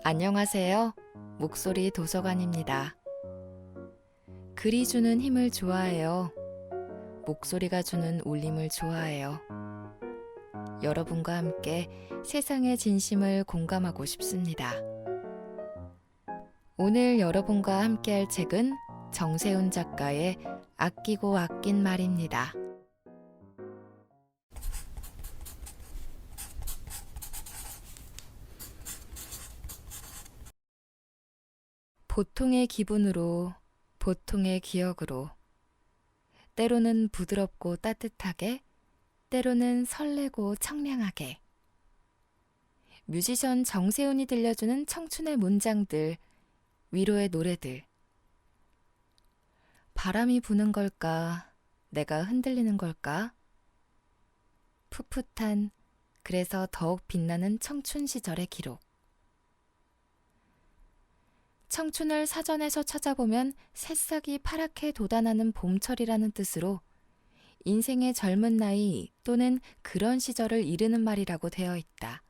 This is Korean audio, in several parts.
안녕하세요. 목소리 도서관입니다. 글이 주는 힘을 좋아해요. 목소리가 주는 울림을 좋아해요. 여러분과 함께 세상의 진심을 공감하고 싶습니다. 오늘 여러분과 함께 할 책은 정세훈 작가의 아끼고 아낀 말입니다. 보통의 기분으로, 보통의 기억으로, 때로는 부드럽고 따뜻하게, 때로는 설레고 청량하게. 뮤지션 정세훈이 들려주는 청춘의 문장들, 위로의 노래들. 바람이 부는 걸까? 내가 흔들리는 걸까? 풋풋한, 그래서 더욱 빛나는 청춘 시절의 기록. 청춘을 사전에서 찾아보면 새싹이 파랗게 돋아나는 봄철이라는 뜻으로 인생의 젊은 나이 또는 그런 시절을 이르는 말이라고 되어 있다.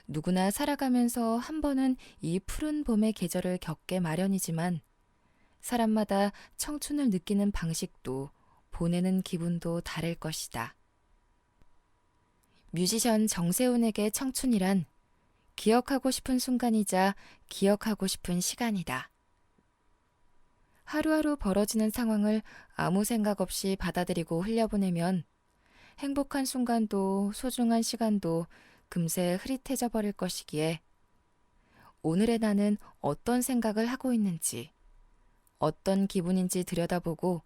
누구나 살아가면서 한 번은 이 푸른 봄의 계절을 겪게 마련이지만 사람마다 청춘을 느끼는 방식도 보내는 기분도 다를 것이다. 뮤지션 정세훈에게 청춘이란 기억하고 싶은 순간이자 기억하고 싶은 시간이다. 하루하루 벌어지는 상황을 아무 생각 없이 받아들이고 흘려보내면 행복한 순간도 소중한 시간도 금세 흐릿해져 버릴 것이기에 오늘의 나는 어떤 생각을 하고 있는지, 어떤 기분인지 들여다보고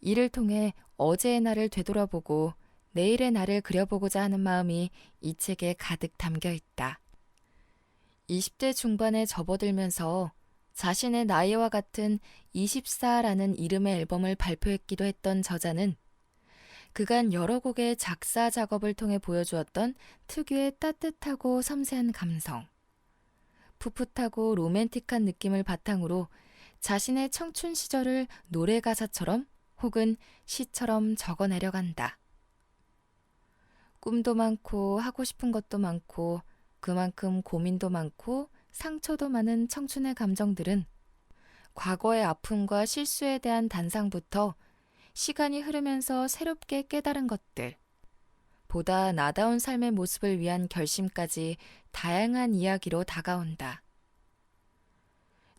이를 통해 어제의 나를 되돌아보고 내일의 나를 그려보고자 하는 마음이 이 책에 가득 담겨 있다. 20대 중반에 접어들면서 자신의 나이와 같은 24라는 이름의 앨범을 발표했기도 했던 저자는 그간 여러 곡의 작사 작업을 통해 보여주었던 특유의 따뜻하고 섬세한 감성, 풋풋하고 로맨틱한 느낌을 바탕으로 자신의 청춘 시절을 노래 가사처럼 혹은 시처럼 적어내려간다. 꿈도 많고 하고 싶은 것도 많고 그만큼 고민도 많고 상처도 많은 청춘의 감정들은 과거의 아픔과 실수에 대한 단상부터 시간이 흐르면서 새롭게 깨달은 것들, 보다 나다운 삶의 모습을 위한 결심까지 다양한 이야기로 다가온다.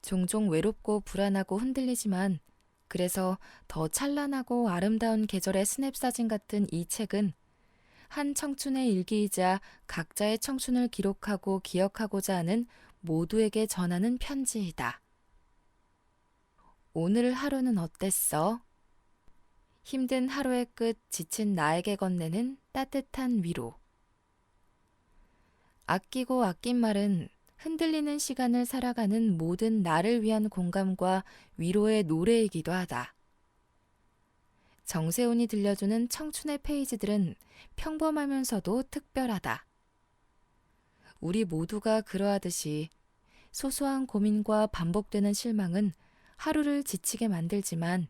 종종 외롭고 불안하고 흔들리지만 그래서 더 찬란하고 아름다운 계절의 스냅사진 같은 이 책은 한 청춘의 일기이자 각자의 청춘을 기록하고 기억하고자 하는 모두에게 전하는 편지이다. 오늘 하루는 어땠어? 힘든 하루의 끝 지친 나에게 건네는 따뜻한 위로. 아끼고 아낀 말은 흔들리는 시간을 살아가는 모든 나를 위한 공감과 위로의 노래이기도 하다. 정세훈이 들려주는 청춘의 페이지들은 평범하면서도 특별하다. 우리 모두가 그러하듯이 소소한 고민과 반복되는 실망은 하루를 지치게 만들지만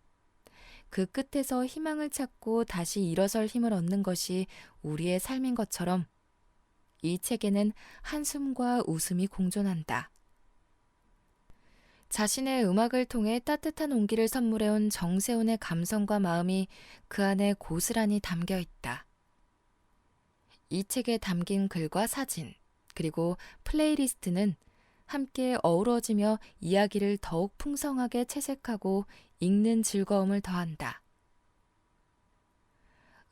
그 끝에서 희망을 찾고 다시 일어설 힘을 얻는 것이 우리의 삶인 것처럼 이 책에는 한숨과 웃음이 공존한다. 자신의 음악을 통해 따뜻한 온기를 선물해온 정세훈의 감성과 마음이 그 안에 고스란히 담겨 있다. 이 책에 담긴 글과 사진, 그리고 플레이리스트는 함께 어우러지며 이야기를 더욱 풍성하게 채색하고 읽는 즐거움을 더한다.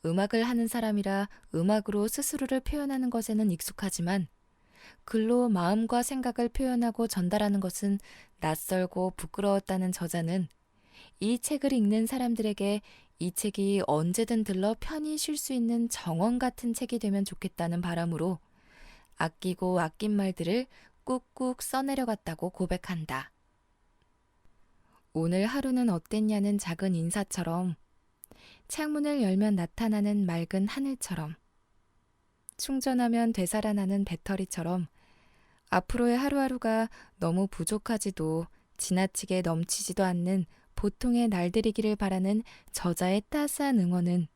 음악을 하는 사람이라 음악으로 스스로를 표현하는 것에는 익숙하지만 글로 마음과 생각을 표현하고 전달하는 것은 낯설고 부끄러웠다는 저자는 이 책을 읽는 사람들에게 이 책이 언제든 들러 편히 쉴 수 있는 정원 같은 책이 되면 좋겠다는 바람으로 아끼고 아낀 말들을 꾹꾹 써내려갔다고 고백한다. 오늘 하루는 어땠냐는 작은 인사처럼, 창문을 열면 나타나는 맑은 하늘처럼, 충전하면 되살아나는 배터리처럼 앞으로의 하루하루가 너무 부족하지도 지나치게 넘치지도 않는 보통의 날들이기를 바라는 저자의 따스한 응원은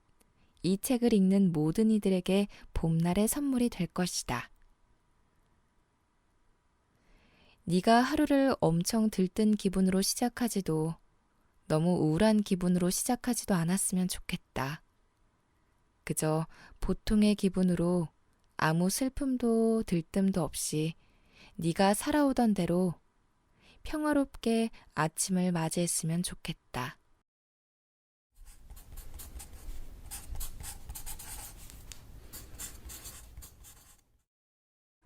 이 책을 읽는 모든 이들에게 봄날의 선물이 될 것이다. 네가 하루를 엄청 들뜬 기분으로 시작하지도 너무 우울한 기분으로 시작하지도 않았으면 좋겠다. 그저 보통의 기분으로 아무 슬픔도 들뜸도 없이 네가 살아오던 대로 평화롭게 아침을 맞이했으면 좋겠다.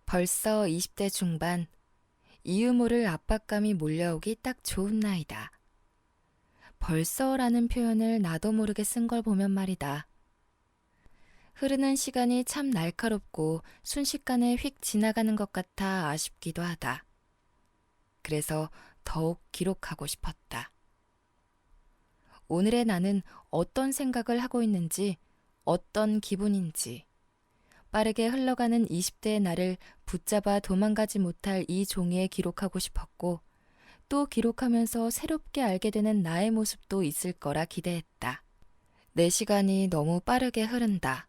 벌써 20대 중반, 이유 모를 압박감이 몰려오기 딱 좋은 나이다. 벌써라는 표현을 나도 모르게 쓴 걸 보면 말이다. 흐르는 시간이 참 날카롭고 순식간에 휙 지나가는 것 같아 아쉽기도 하다. 그래서 더욱 기록하고 싶었다. 오늘의 나는 어떤 생각을 하고 있는지, 어떤 기분인지, 빠르게 흘러가는 20대의 나를 붙잡아 도망가지 못할 이 종이에 기록하고 싶었고, 또 기록하면서 새롭게 알게 되는 나의 모습도 있을 거라 기대했다. 내 시간이 너무 빠르게 흐른다.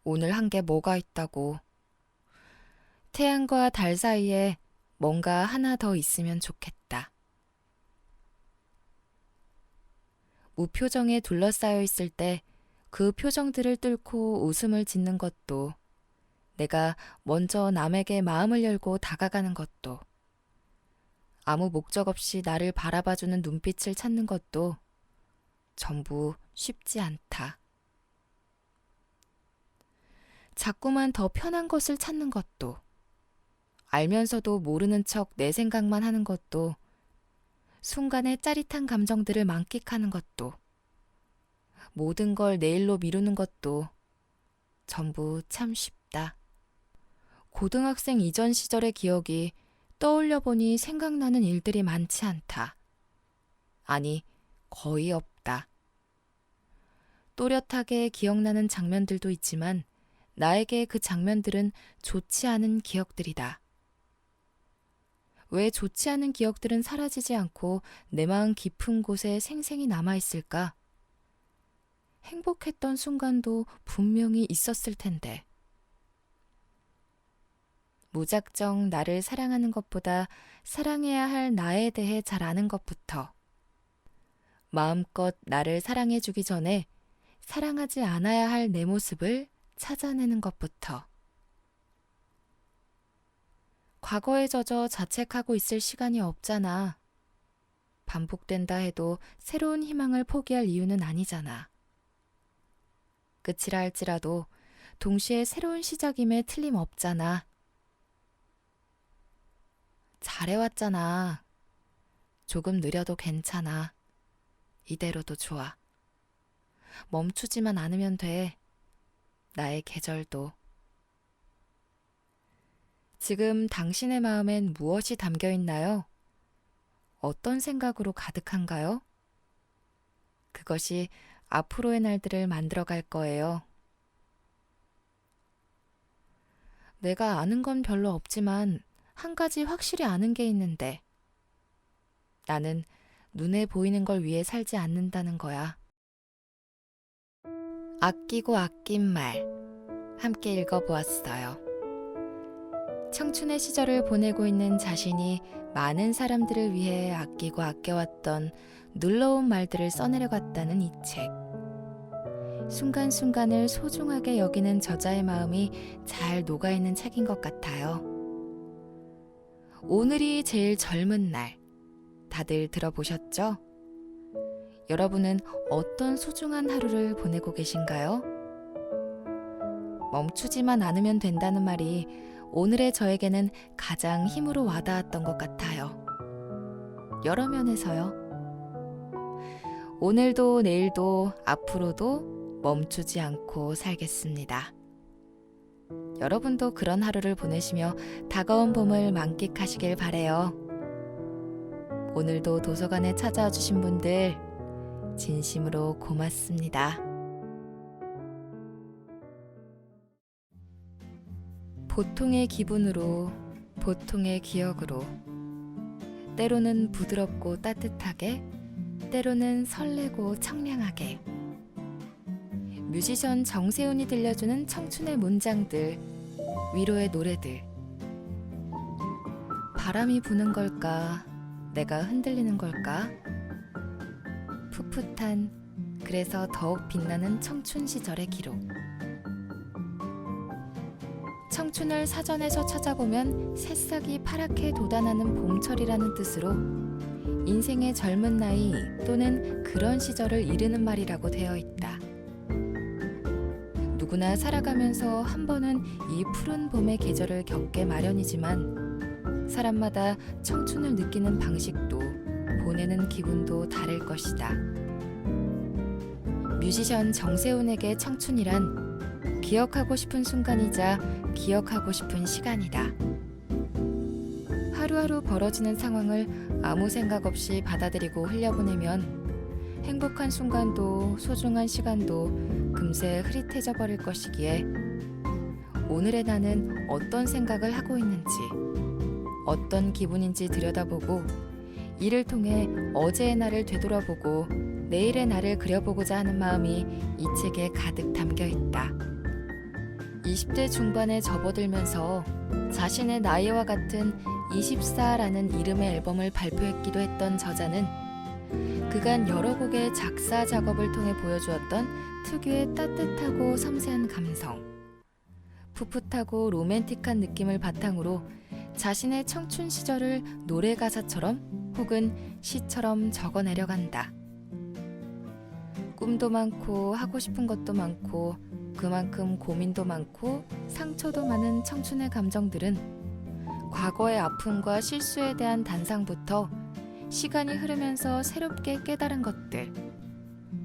오늘 한 게 뭐가 있다고. 태양과 달 사이에 뭔가 하나 더 있으면 좋겠다. 무표정에 둘러싸여 있을 때 그 표정들을 뚫고 웃음을 짓는 것도, 내가 먼저 남에게 마음을 열고 다가가는 것도, 아무 목적 없이 나를 바라봐주는 눈빛을 찾는 것도 전부 쉽지 않다. 자꾸만 더 편한 것을 찾는 것도, 알면서도 모르는 척 내 생각만 하는 것도, 순간의 짜릿한 감정들을 만끽하는 것도, 모든 걸 내일로 미루는 것도 전부 참 쉽다. 고등학생 이전 시절의 기억이 떠올려 보니 생각나는 일들이 많지 않다. 아니, 거의 없다. 또렷하게 기억나는 장면들도 있지만 나에게 그 장면들은 좋지 않은 기억들이다. 왜 좋지 않은 기억들은 사라지지 않고 내 마음 깊은 곳에 생생히 남아있을까? 행복했던 순간도 분명히 있었을 텐데. 무작정 나를 사랑하는 것보다 사랑해야 할 나에 대해 잘 아는 것부터, 마음껏 나를 사랑해주기 전에 사랑하지 않아야 할 내 모습을 찾아내는 것부터, 과거에 젖어 자책하고 있을 시간이 없잖아. 반복된다 해도 새로운 희망을 포기할 이유는 아니잖아. 끝이라 할지라도 동시에 새로운 시작임에 틀림없잖아. 잘해왔잖아. 조금 느려도 괜찮아. 이대로도 좋아. 멈추지만 않으면 돼. 나의 계절도. 지금 당신의 마음엔 무엇이 담겨 있나요? 어떤 생각으로 가득한가요? 그것이 앞으로의 날들을 만들어갈 거예요. 내가 아는 건 별로 없지만 한 가지 확실히 아는 게 있는데, 나는 눈에 보이는 걸 위해 살지 않는다는 거야. 아끼고 아낀 말, 함께 읽어보았어요. 청춘의 시절을 보내고 있는 자신이 많은 사람들을 위해 아끼고 아껴왔던 눌러온 말들을 써내려갔다는 이 책. 순간순간을 소중하게 여기는 저자의 마음이 잘 녹아있는 책인 것 같아요. 오늘이 제일 젊은 날, 다들 들어보셨죠? 여러분은 어떤 소중한 하루를 보내고 계신가요? 멈추지만 않으면 된다는 말이 오늘의 저에게는 가장 힘으로 와닿았던 것 같아요. 여러 면에서요. 오늘도 내일도 앞으로도 멈추지 않고 살겠습니다. 여러분도 그런 하루를 보내시며 다가온 봄을 만끽하시길 바래요. 오늘도 도서관에 찾아와 주신 분들 진심으로 고맙습니다. 보통의 기분으로, 보통의 기억으로, 때로는 부드럽고 따뜻하게, 때로는 설레고 청량하게. 뮤지션 정세훈이 들려주는 청춘의 문장들, 위로의 노래들. 바람이 부는 걸까? 내가 흔들리는 걸까? 풋풋한, 그래서 더욱 빛나는 청춘 시절의 기록. 청춘을 사전에서 찾아보면 새싹이 파랗게 돋아나는 봄철이라는 뜻으로 인생의 젊은 나이 또는 그런 시절을 이르는 말이라고 되어 있다. 누구나 살아가면서 한 번은 이 푸른 봄의 계절을 겪게 마련이지만 사람마다 청춘을 느끼는 방식도 보내는 기분도 다를 것이다. 뮤지션 정세훈에게 청춘이란 기억하고 싶은 순간이자 기억하고 싶은 시간이다. 하루하루 벌어지는 상황을 아무 생각 없이 받아들이고 흘려보내면 행복한 순간도 소중한 시간도 금세 흐릿해져 버릴 것이기에 오늘의 나는 어떤 생각을 하고 있는지, 어떤 기분인지 들여다보고 이를 통해 어제의 나를 되돌아보고 내일의 나를 그려보고자 하는 마음이 이 책에 가득 담겨 있다. 20대 중반에 접어들면서 자신의 나이와 같은 24라는 이름의 앨범을 발표했기도 했던 저자는 그간 여러 곡의 작사 작업을 통해 보여주었던 특유의 따뜻하고 섬세한 감성, 풋풋하고 로맨틱한 느낌을 바탕으로 자신의 청춘 시절을 노래 가사처럼 혹은 시처럼 적어내려간다. 꿈도 많고 하고 싶은 것도 많고 그만큼 고민도 많고 상처도 많은 청춘의 감정들은 과거의 아픔과 실수에 대한 단상부터 시간이 흐르면서 새롭게 깨달은 것들,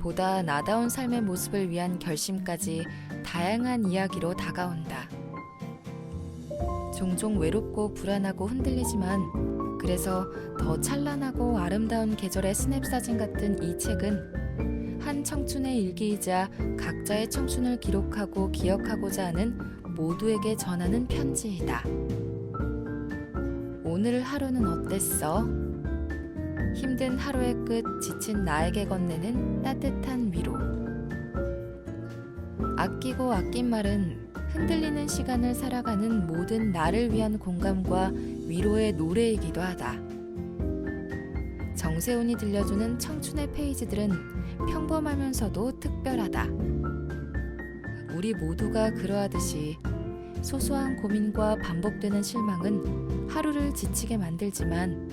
보다 나다운 삶의 모습을 위한 결심까지 다양한 이야기로 다가온다. 종종 외롭고 불안하고 흔들리지만 그래서 더 찬란하고 아름다운 계절의 스냅사진 같은 이 책은 한 청춘의 일기이자 각자의 청춘을 기록하고 기억하고자 하는 모두에게 전하는 편지이다. 오늘 하루는 어땠어? 힘든 하루의 끝 지친 나에게 건네는 따뜻한 위로. 아끼고 아낀 말은 흔들리는 시간을 살아가는 모든 나를 위한 공감과 위로의 노래이기도 하다. 정세훈이 들려주는 청춘의 페이지들은 평범하면서도 특별하다. 우리 모두가 그러하듯이 소소한 고민과 반복되는 실망은 하루를 지치게 만들지만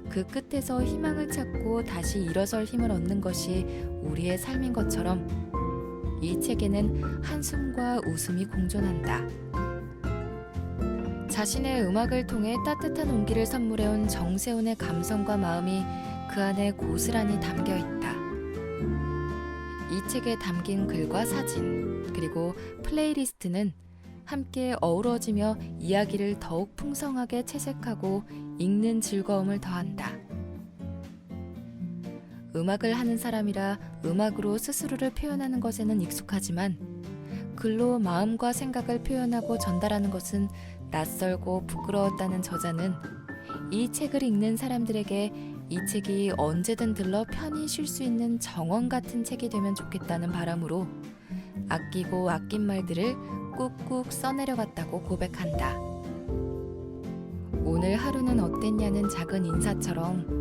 그 끝에서 희망을 찾고 다시 일어설 힘을 얻는 것이 우리의 삶인 것처럼 이 책에는 한숨과 웃음이 공존한다. 자신의 음악을 통해 따뜻한 온기를 선물해온 정세훈의 감성과 마음이 그 안에 고스란히 담겨 있다. 이 책에 담긴 글과 사진, 그리고 플레이리스트는 함께 어우러지며 이야기를 더욱 풍성하게 채색하고 읽는 즐거움을 더한다. 음악을 하는 사람이라 음악으로 스스로를 표현하는 것에는 익숙하지만 글로 마음과 생각을 표현하고 전달하는 것은 낯설고 부끄러웠다는 저자는 이 책을 읽는 사람들에게 이 책이 언제든 들러 편히 쉴 수 있는 정원 같은 책이 되면 좋겠다는 바람으로 아끼고 아낀 말들을 꾹꾹 써내려갔다고 고백한다. 오늘 하루는 어땠냐는 작은 인사처럼,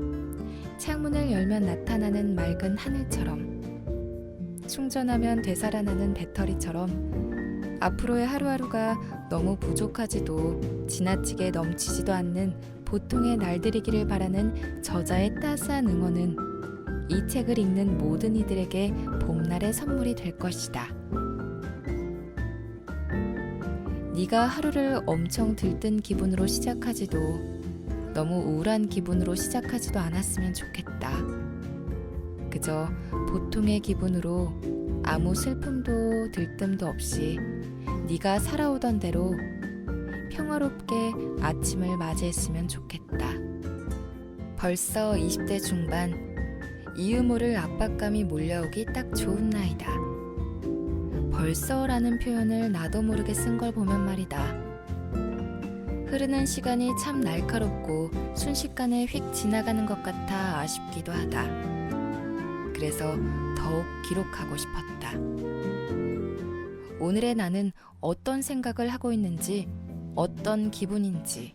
창문을 열면 나타나는 맑은 하늘처럼, 충전하면 되살아나는 배터리처럼 앞으로의 하루하루가 너무 부족하지도 지나치게 넘치지도 않는 보통의 날들이기를 바라는 저자의 따스한 응원은 이 책을 읽는 모든 이들에게 봄날의 선물이 될 것이다. 네가 하루를 엄청 들뜬 기분으로 시작하지도 너무 우울한 기분으로 시작하지도 않았으면 좋겠다. 그저 보통의 기분으로 아무 슬픔도 들뜸도 없이 네가 살아오던 대로 평화롭게 아침을 맞이했으면 좋겠다. 벌써 20대 중반, 이유 모를 압박감이 몰려오기 딱 좋은 나이다. 벌써라는 표현을 나도 모르게 쓴 걸 보면 말이다. 흐르는 시간이 참 날카롭고 순식간에 휙 지나가는 것 같아 아쉽기도 하다. 그래서 더욱 기록하고 싶었다. 오늘의 나는 어떤 생각을 하고 있는지, 어떤 기분인지,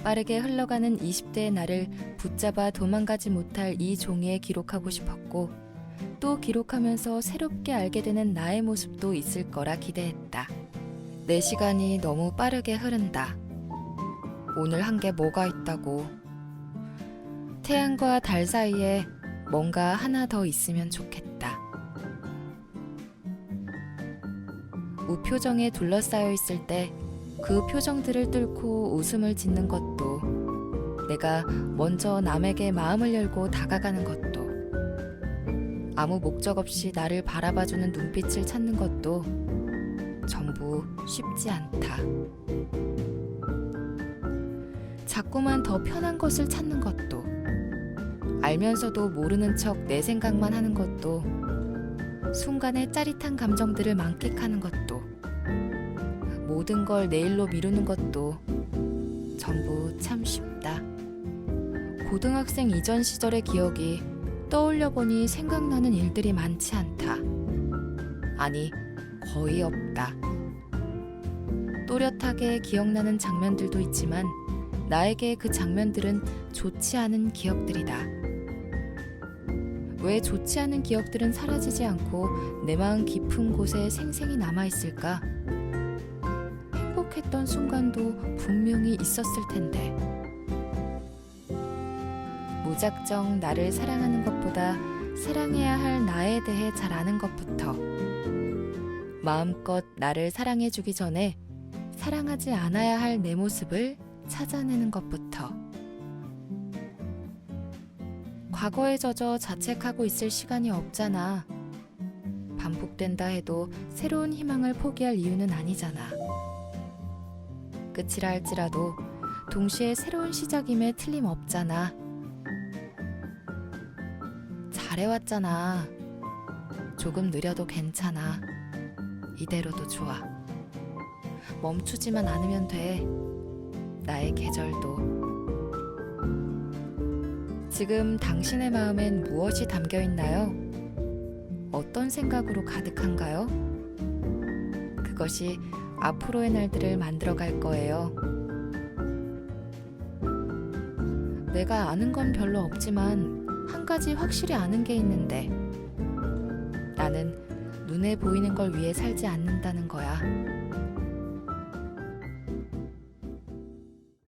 빠르게 흘러가는 20대의 나를 붙잡아 도망가지 못할 이 종이에 기록하고 싶었고, 또 기록하면서 새롭게 알게 되는 나의 모습도 있을 거라 기대했다. 내 시간이 너무 빠르게 흐른다. 오늘 한 게 뭐가 있다고. 태양과 달 사이에 뭔가 하나 더 있으면 좋겠다. 무표정에 둘러싸여 있을 때 그 표정들을 뚫고 웃음을 짓는 것도, 내가 먼저 남에게 마음을 열고 다가가는 것도, 아무 목적 없이 나를 바라봐주는 눈빛을 찾는 것도 전부 쉽지 않다. 자꾸만 더 편한 것을 찾는 것도, 알면서도 모르는 척 내 생각만 하는 것도, 순간의 짜릿한 감정들을 만끽하는 것도, 모든 걸 내일로 미루는 것도 전부 참 쉽다. 고등학생 이전 시절의 기억이 떠올려 보니 생각나는 일들이 많지 않다. 아니, 거의 없다. 또렷하게 기억나는 장면들도 있지만 나에게 그 장면들은 좋지 않은 기억들이다. 왜 좋지 않은 기억들은 사라지지 않고 내 마음 깊은 곳에 생생히 남아있을까? 행복했던 순간도 분명히 있었을 텐데. 무작정 나를 사랑하는 것보다 사랑해야 할 나에 대해 잘 아는 것부터, 마음껏 나를 사랑해주기 전에 사랑하지 않아야 할 내 모습을 찾아내는 것부터, 과거에 젖어 자책하고 있을 시간이 없잖아. 반복된다 해도 새로운 희망을 포기할 이유는 아니잖아. 끝이라 할지라도 동시에 새로운 시작임에 틀림없잖아. 잘해왔잖아. 조금 느려도 괜찮아. 이대로도 좋아. 멈추지만 않으면 돼. 나의 계절도. 지금 당신의 마음엔 무엇이 담겨 있나요? 어떤 생각으로 가득한가요? 그것이 앞으로의 날들을 만들어갈 거예요. 내가 아는 건 별로 없지만 한 가지 확실히 아는 게 있는데, 나는 눈에 보이는 걸 위해 살지 않는다는 거야.